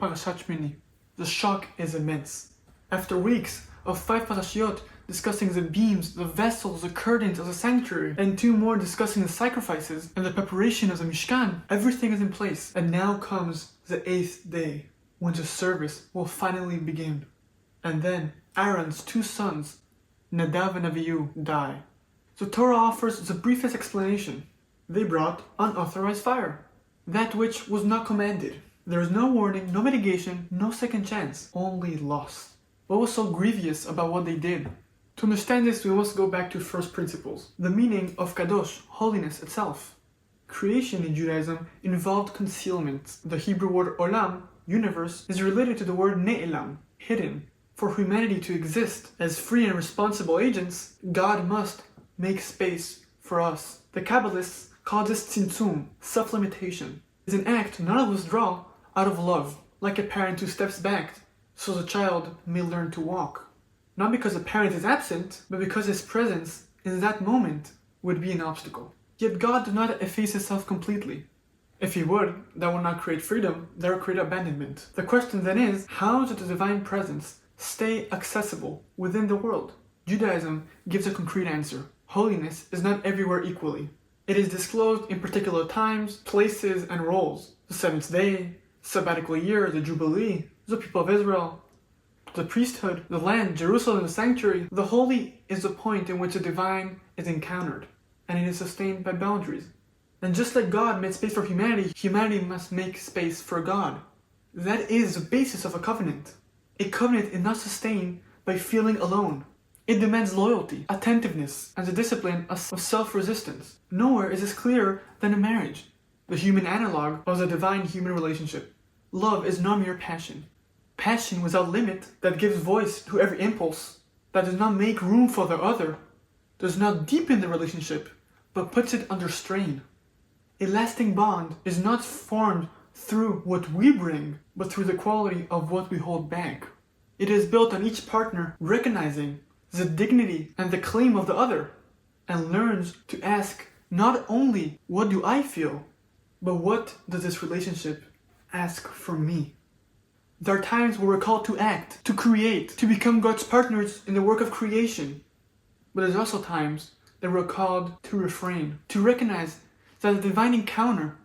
Parashat Shemini. The shock is immense. After weeks of 5 parashiot discussing the beams, the vessels, the curtains of the sanctuary, and 2 more discussing the sacrifices and the preparation of the Mishkan, everything is in place. And now comes the 8th day, when the service will finally begin. And then Aaron's 2 sons, Nadav and Avihu, die. The Torah offers the briefest explanation. They brought unauthorized fire, that which was not commanded. There is no warning, no mitigation, no second chance, only loss. What was so grievous about what they did? To understand this, we must go back to first principles, the meaning of kadosh, holiness itself. Creation in Judaism involved concealment. The Hebrew word olam, universe, is related to the word ne'elam, hidden. For humanity to exist as free and responsible agents, God must make space for us. The Kabbalists call this tzimtzum, self-limitation. It's an act not of withdrawal, out of love, like a parent who steps back so the child may learn to walk. Not because the parent is absent, but because his presence in that moment would be an obstacle. Yet God did not efface himself completely. If he would, that would not create freedom, that would create abandonment. The question then is, how does the divine presence stay accessible within the world? Judaism gives a concrete answer. Holiness is not everywhere equally. It is disclosed in particular times, places, and roles. The 7th day, sabbatical year, the Jubilee, the people of Israel, the priesthood, the land, Jerusalem, the sanctuary. The holy is the point in which the divine is encountered, and it is sustained by boundaries. And just like God made space for humanity, humanity must make space for God. That is the basis of a covenant. A covenant is not sustained by feeling alone. It demands loyalty, attentiveness, and the discipline of self-resistance. Nowhere is this clearer than in marriage, the human analog of the divine-human relationship. Love is not mere passion. Passion without limit that gives voice to every impulse, that does not make room for the other, does not deepen the relationship, but puts it under strain. A lasting bond is not formed through what we bring, but through the quality of what we hold back. It is built on each partner recognizing the dignity and the claim of the other, and learns to ask not only what do I feel, but what does this relationship ask from me? There are times where we're called to act, to create, to become God's partners in the work of creation. But there's also times that we're called to refrain, to recognize that the divine encounter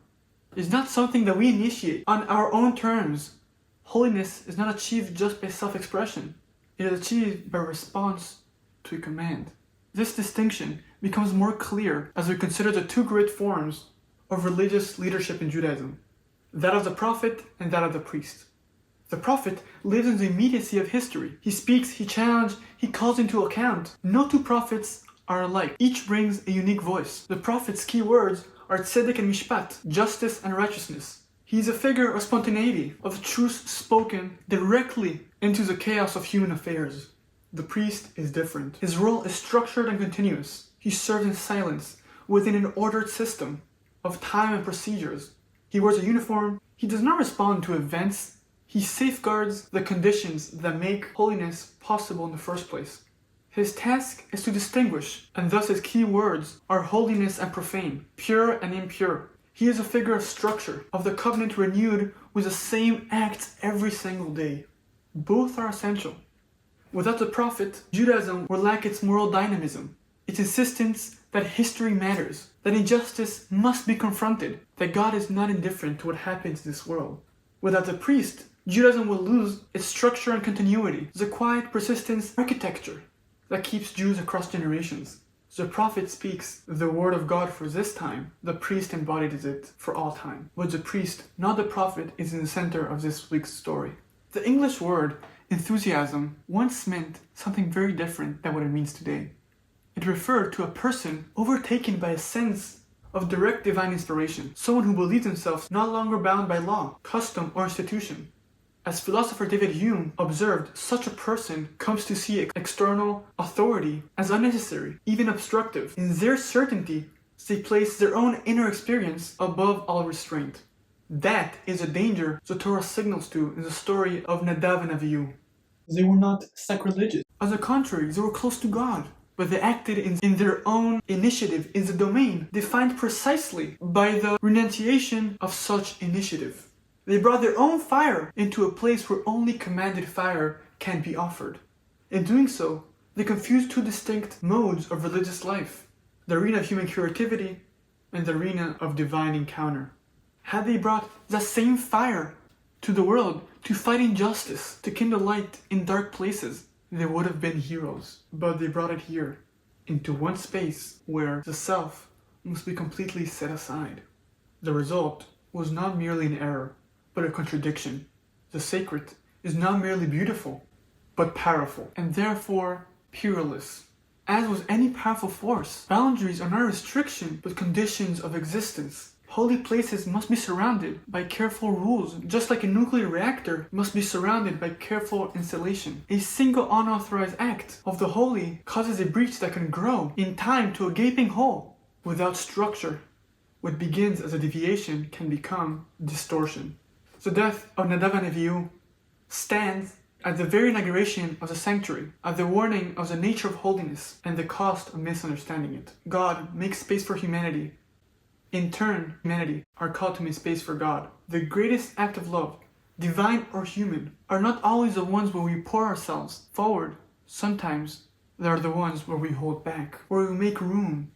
is not something that we initiate on our own terms. Holiness is not achieved just by self-expression. It is achieved by response to a command. This distinction becomes more clear as we consider the 2 great forms of religious leadership in Judaism, that of the prophet and that of the priest. The prophet lives in the immediacy of history. He speaks, he challenges, he calls into account. No 2 prophets are alike. Each brings a unique voice. The prophet's key words are tzedek and mishpat, justice and righteousness. He is a figure of spontaneity, of truth spoken directly into the chaos of human affairs. The priest is different. His role is structured and continuous. He serves in silence, within an ordered system of time and procedures. He wears a uniform. He does not respond to events. He safeguards the conditions that make holiness possible in the first place. His task is to distinguish, and thus his key words are holiness and profane, pure and impure. He is a figure of structure, of the covenant renewed with the same acts every single day. Both are essential. Without the prophet, Judaism would lack its moral dynamism, its insistence that history matters, that injustice must be confronted, that God is not indifferent to what happens in this world. Without the priest, Judaism will lose its structure and continuity, the quiet persistence architecture that keeps Jews across generations. The prophet speaks the word of God for this time, the priest embodies it for all time. But the priest, not the prophet, is in the center of this week's story. The English word enthusiasm once meant something very different than what it means today. It referred to a person overtaken by a sense of direct divine inspiration, someone who believes themselves no longer bound by law, custom, or institution. As philosopher David Hume observed, such a person comes to see external authority as unnecessary, even obstructive. In their certainty, they place their own inner experience above all restraint. That is a danger the Torah signals to in the story of Nadav and Avihu. They were not sacrilegious. On the contrary, they were close to God. But they acted in their own initiative in the domain defined precisely by the renunciation of such initiative. They brought their own fire into a place where only commanded fire can be offered. In doing so, they confused two distinct modes of religious life, the arena of human creativity and the arena of divine encounter. Had they brought the same fire to the world to fight injustice, to kindle light in dark places, they would have been heroes. But they brought it here, into one space where the self must be completely set aside. The result was not merely an error, but a contradiction. The sacred is not merely beautiful, but powerful, and therefore peerless. As with any powerful force, boundaries are not a restriction, but conditions of existence. Holy places must be surrounded by careful rules, just like a nuclear reactor must be surrounded by careful installation. A single unauthorized act of the holy causes a breach that can grow in time to a gaping hole. Without structure, what begins as a deviation can become distortion. The death of Nadav and Avihu stands at the very inauguration of the sanctuary, at the warning of the nature of holiness and the cost of misunderstanding it. God makes space for humanity. In turn, humanity are called to make space for God. The greatest act of love, divine or human, are not always the ones where we pour ourselves forward. Sometimes they are the ones where we hold back, where we make room,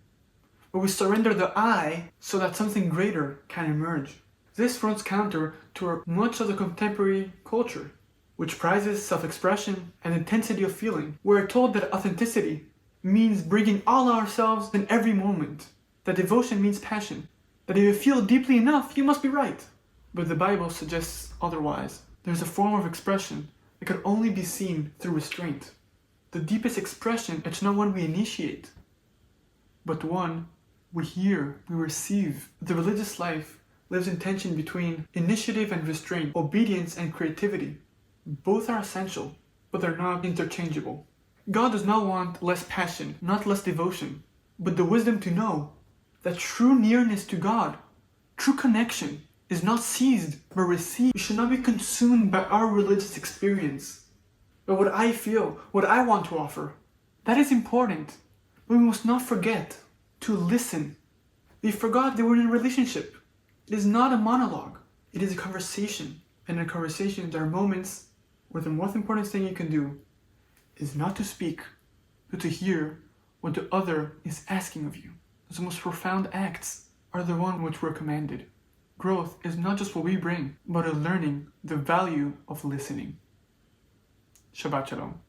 where we surrender the I so that something greater can emerge. This runs counter to much of the contemporary culture, which prizes self-expression and intensity of feeling. We're told that authenticity means bringing all ourselves in every moment, that devotion means passion, that if you feel deeply enough, you must be right. But the Bible suggests otherwise. There's a form of expression that can only be seen through restraint. The deepest expression is not one we initiate, but one we hear, we receive. The religious life lives in tension between initiative and restraint, obedience and creativity. Both are essential, but they're not interchangeable. God does not want less passion, not less devotion, but the wisdom to know that true nearness to God, true connection, is not seized but received. We should not be consumed by our religious experience, but what I feel, what I want to offer. That is important, but we must not forget to listen. They forgot they were in a relationship. It is not a monologue, it is a conversation. And in a conversation, there are moments where the most important thing you can do is not to speak, but to hear what the other is asking of you. The most profound acts are the ones which were commanded. Growth is not just what we bring, but a learning the value of listening. Shabbat Shalom.